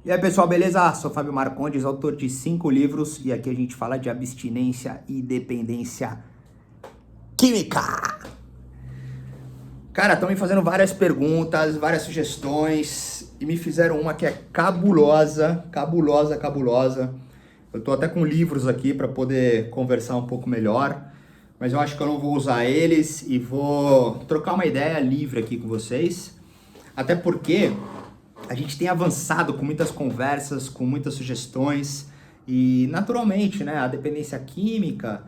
E aí pessoal, beleza? Sou Fábio Marcondes, autor de 5 livros e aqui a gente fala de abstinência e dependência química. Cara, estão me fazendo várias perguntas, várias sugestões e me fizeram uma que é cabulosa. Eu tô até com livros aqui para poder conversar um pouco melhor, mas eu acho que eu não vou usar eles e vou trocar uma ideia livre aqui com vocês, até porque a gente tem avançado com muitas conversas, com muitas sugestões e, naturalmente, né, a dependência química,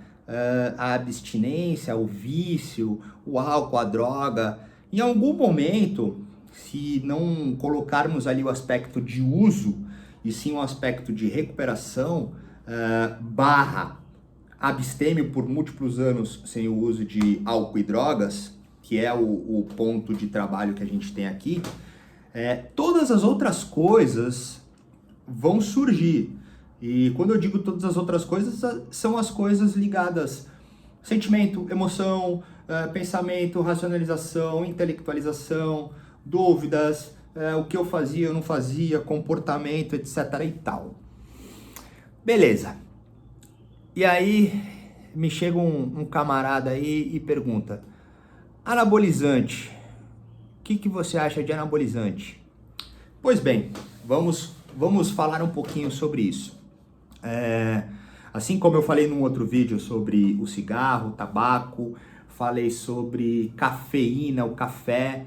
a abstinência, o vício, o álcool, a droga, em algum momento, se não colocarmos ali o aspecto de uso e sim o aspecto de recuperação, barra abstêmio por múltiplos anos sem o uso de álcool e drogas, que é o ponto de trabalho que a gente tem aqui, todas as outras coisas vão surgir. E quando eu digo todas as outras coisas, são as coisas ligadas sentimento, emoção, pensamento, racionalização, intelectualização, dúvidas, o que eu fazia, eu não fazia, comportamento, etc. e tal. Beleza. E aí me chega um camarada aí e pergunta: anabolizante, o que você acha de anabolizante? Pois bem, vamos falar um pouquinho sobre isso. Assim como eu falei num outro vídeo sobre o cigarro, o tabaco, falei sobre cafeína, o café,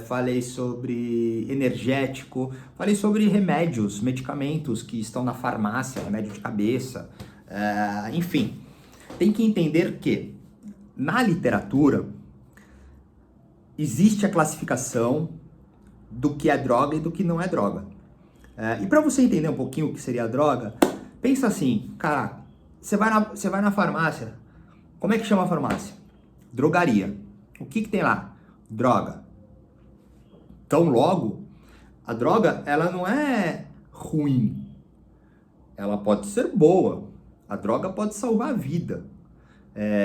falei sobre energético, falei sobre remédios, medicamentos que estão na farmácia, remédio de cabeça, enfim. Tem que entender que na literatura existe a classificação do que é droga e do que não é droga. E para você entender um pouquinho o que seria a droga, pensa assim, cara, você vai na farmácia, como é que chama a farmácia? Drogaria. O que tem lá? Droga. Então logo, a droga, ela não é ruim, ela pode ser boa, a droga pode salvar a vida.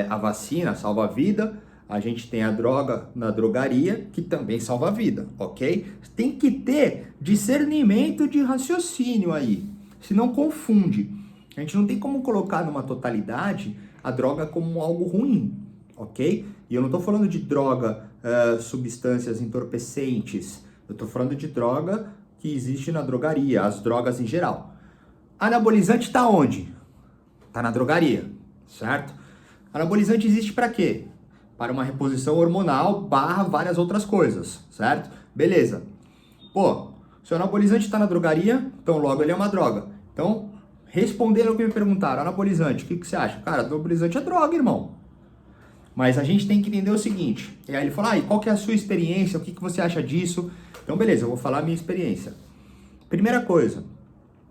A vacina salva a vida, a gente tem a droga na drogaria, que também salva a vida, ok? Tem que ter discernimento de raciocínio aí, senão confunde. A gente não tem como colocar numa totalidade a droga como algo ruim, ok? E eu não estou falando de droga, substâncias entorpecentes, eu estou falando de droga que existe na drogaria, as drogas em geral. Anabolizante está onde? Está na drogaria, certo? Anabolizante existe para quê? Para uma reposição hormonal barra várias outras coisas, certo? Beleza. Pô, se o anabolizante está na drogaria, então logo ele é uma droga. Então, respondendo ao que me perguntaram, anabolizante, o que você acha? Cara, anabolizante é droga, irmão. Mas a gente tem que entender o seguinte, e aí ele falou, e qual que é a sua experiência, o que você acha disso? Então, beleza, eu vou falar a minha experiência. Primeira coisa,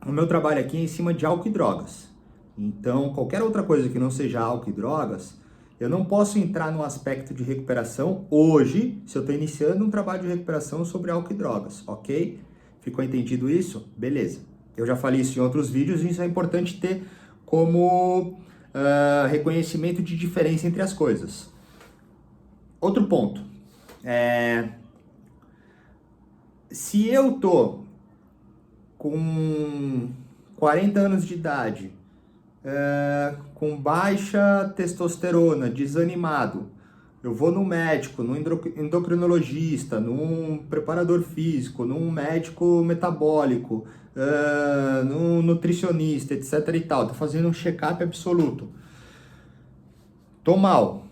o meu trabalho aqui é em cima de álcool e drogas. Então, qualquer outra coisa que não seja álcool e drogas, eu não posso entrar no aspecto de recuperação hoje, se eu estou iniciando um trabalho de recuperação sobre álcool e drogas, ok? Ficou entendido isso? Beleza. Eu já falei isso em outros vídeos e isso é importante ter como reconhecimento de diferença entre as coisas. Outro ponto. Se eu tô com 40 anos de idade, com baixa testosterona, desanimado, eu vou no médico, no endocrinologista, num preparador físico, num médico metabólico, num nutricionista, etc e tal, tô fazendo um check-up absoluto. Tô mal,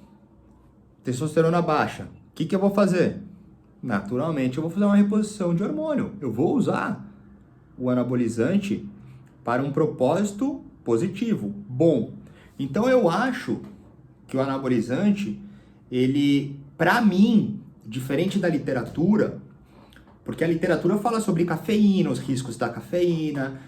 testosterona baixa, o que eu vou fazer? Naturalmente eu vou fazer uma reposição de hormônio, eu vou usar o anabolizante para um propósito positivo, bom. Então eu acho que o anabolizante, ele, para mim, diferente da literatura, porque a literatura fala sobre cafeína, os riscos da cafeína,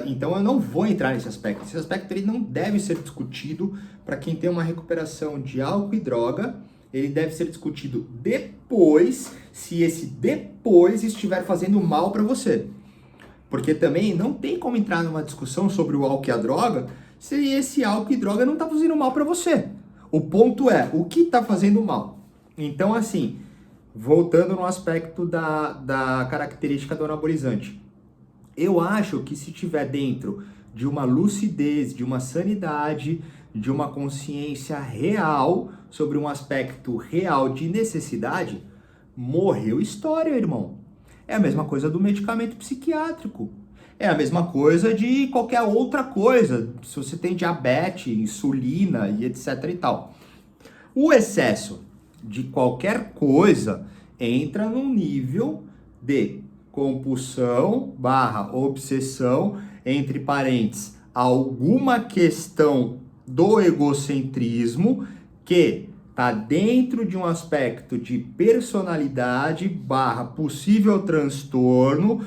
então eu não vou entrar nesse aspecto. Esse aspecto ele não deve ser discutido para quem tem uma recuperação de álcool e droga, ele deve ser discutido depois, se esse depois estiver fazendo mal para você. Porque também não tem como entrar numa discussão sobre o álcool e a droga se esse álcool e droga não está fazendo mal para você. O ponto é, o que está fazendo mal? Então, assim, voltando no aspecto da característica do anabolizante. Eu acho que se tiver dentro de uma lucidez, de uma sanidade, de uma consciência real sobre um aspecto real de necessidade, morreu história, irmão. É a mesma coisa do medicamento psiquiátrico. É a mesma coisa de qualquer outra coisa. Se você tem diabetes, insulina e etc e tal. O excesso de qualquer coisa entra num nível de compulsão / obsessão, entre parênteses, alguma questão do egocentrismo que está dentro de um aspecto de personalidade / possível transtorno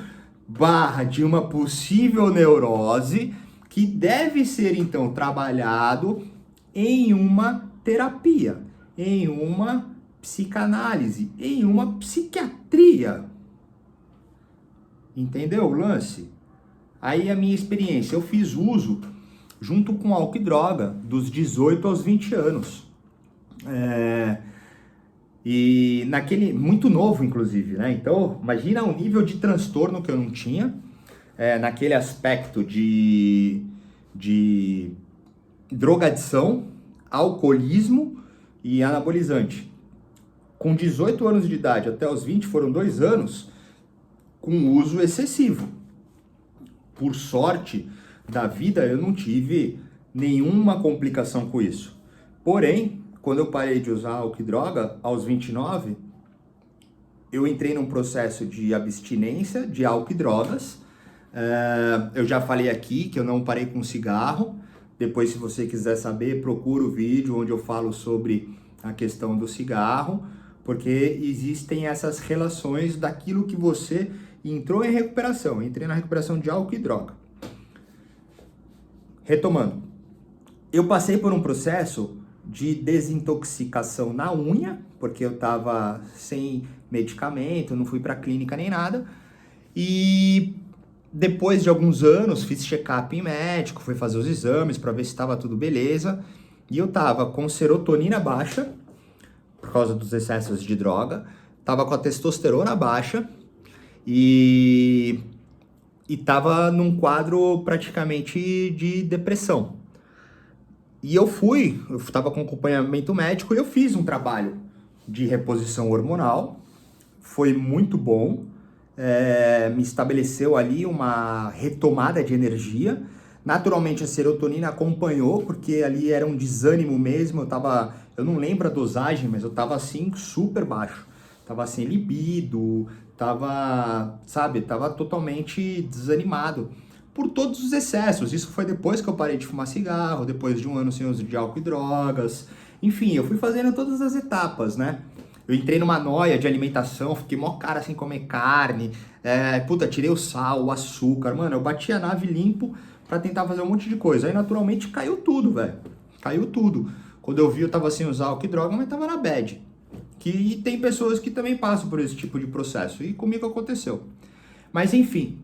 / de uma possível neurose que deve ser então trabalhado em uma terapia, em uma psicanálise, em uma psiquiatria. Entendeu o lance? Aí a minha experiência, eu fiz uso junto com álcool e droga dos 18 aos 20 anos. E naquele, muito novo inclusive, né? Então, imagina o nível de transtorno que eu não tinha, naquele aspecto de drogadição, alcoolismo e anabolizante. Com 18 anos de idade até os 20, foram 2 anos com uso excessivo. Por sorte da vida, eu não tive nenhuma complicação com isso. Porém, quando eu parei de usar álcool e droga, aos 29, eu entrei num processo de abstinência de álcool e drogas. Eu já falei aqui que eu não parei com cigarro. Depois, se você quiser saber, procura o vídeo onde eu falo sobre a questão do cigarro, porque existem essas relações daquilo que você entrou em recuperação. Entrei na recuperação de álcool e droga. Retomando, eu passei por um processo de desintoxicação na unha, porque eu estava sem medicamento, não fui para clínica nem nada, e depois de alguns anos fiz check-up em médico, fui fazer os exames para ver se estava tudo beleza, e eu estava com serotonina baixa, por causa dos excessos de droga, estava com a testosterona baixa, e estava num quadro praticamente de depressão. E eu estava com acompanhamento médico e eu fiz um trabalho de reposição hormonal, foi muito bom, me estabeleceu ali uma retomada de energia. Naturalmente a serotonina acompanhou, porque ali era um desânimo mesmo, eu não lembro a dosagem, mas eu estava assim super baixo, estava sem libido, estava totalmente desanimado por todos os excessos. Isso foi depois que eu parei de fumar cigarro, depois de um ano sem uso de álcool e drogas. Enfim, eu fui fazendo todas as etapas, né? Eu entrei numa noia de alimentação, fiquei mó cara sem comer carne, tirei o sal, o açúcar, mano, eu bati a nave limpo pra tentar fazer um monte de coisa. Aí naturalmente caiu tudo, velho. Caiu tudo. Quando eu vi, eu tava sem usar álcool e droga, mas tava na bad. Que tem pessoas que também passam por esse tipo de processo, e comigo aconteceu. Mas enfim,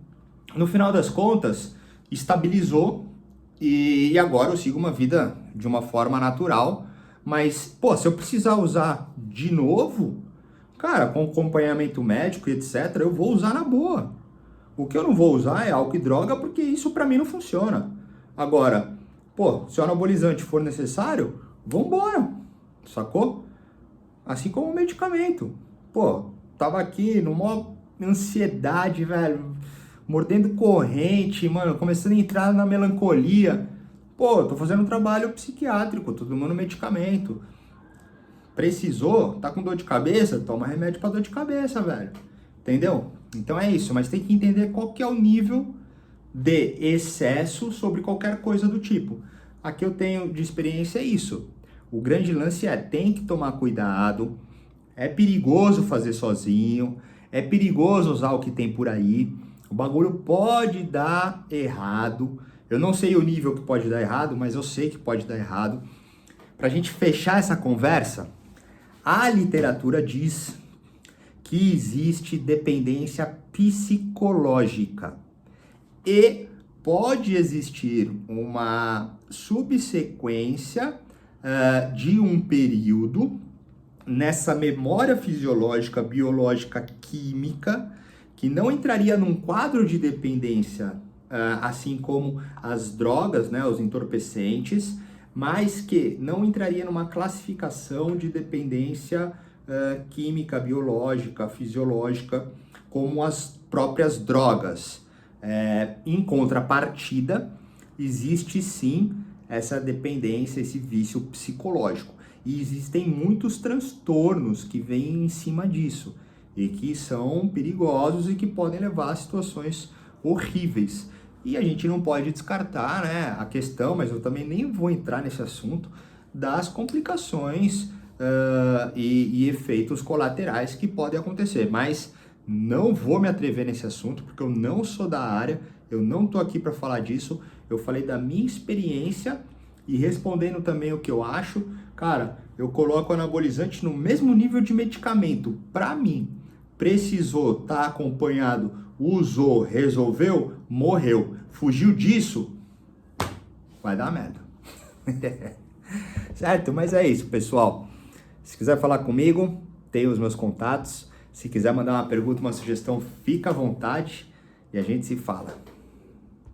no final das contas, estabilizou e agora eu sigo uma vida de uma forma natural. Mas, se eu precisar usar de novo, cara, com acompanhamento médico e etc, eu vou usar na boa. O que eu não vou usar é álcool e droga, porque isso pra mim não funciona. Agora, se o anabolizante for necessário, vambora, sacou? Assim como o medicamento. Tava aqui numa ansiedade, velho, mordendo corrente, mano, começando a entrar na melancolia. Tô fazendo um trabalho psiquiátrico, tô tomando medicamento. Precisou, tá com dor de cabeça? Toma remédio pra dor de cabeça, velho. Entendeu? Então é isso, mas tem que entender qual que é o nível de excesso sobre qualquer coisa do tipo. Aqui eu tenho de experiência isso. O grande lance tem que tomar cuidado, é perigoso fazer sozinho, é perigoso usar o que tem por aí, o bagulho pode dar errado. Eu não sei o nível que pode dar errado, mas eu sei que pode dar errado. Pra gente fechar essa conversa, a literatura diz que existe dependência psicológica e pode existir uma subsequência de um período nessa memória fisiológica, biológica, química, que não entraria num quadro de dependência, assim como as drogas, né, os entorpecentes, mas que não entraria numa classificação de dependência química, biológica, fisiológica, como as próprias drogas. Em contrapartida, existe sim essa dependência, esse vício psicológico. E existem muitos transtornos que vêm em cima disso e que são perigosos e que podem levar a situações horríveis. E a gente não pode descartar, né, a questão, mas eu também nem vou entrar nesse assunto, das complicações e efeitos colaterais que podem acontecer. Mas não vou me atrever nesse assunto, porque eu não sou da área, eu não estou aqui para falar disso, eu falei da minha experiência e respondendo também o que eu acho, cara, eu coloco o anabolizante no mesmo nível de medicamento. Para mim, precisou estar acompanhado, usou, resolveu, morreu. Fugiu disso, vai dar merda. Certo? Mas é isso, pessoal. Se quiser falar comigo, tem os meus contatos. Se quiser mandar uma pergunta, uma sugestão, fica à vontade e a gente se fala.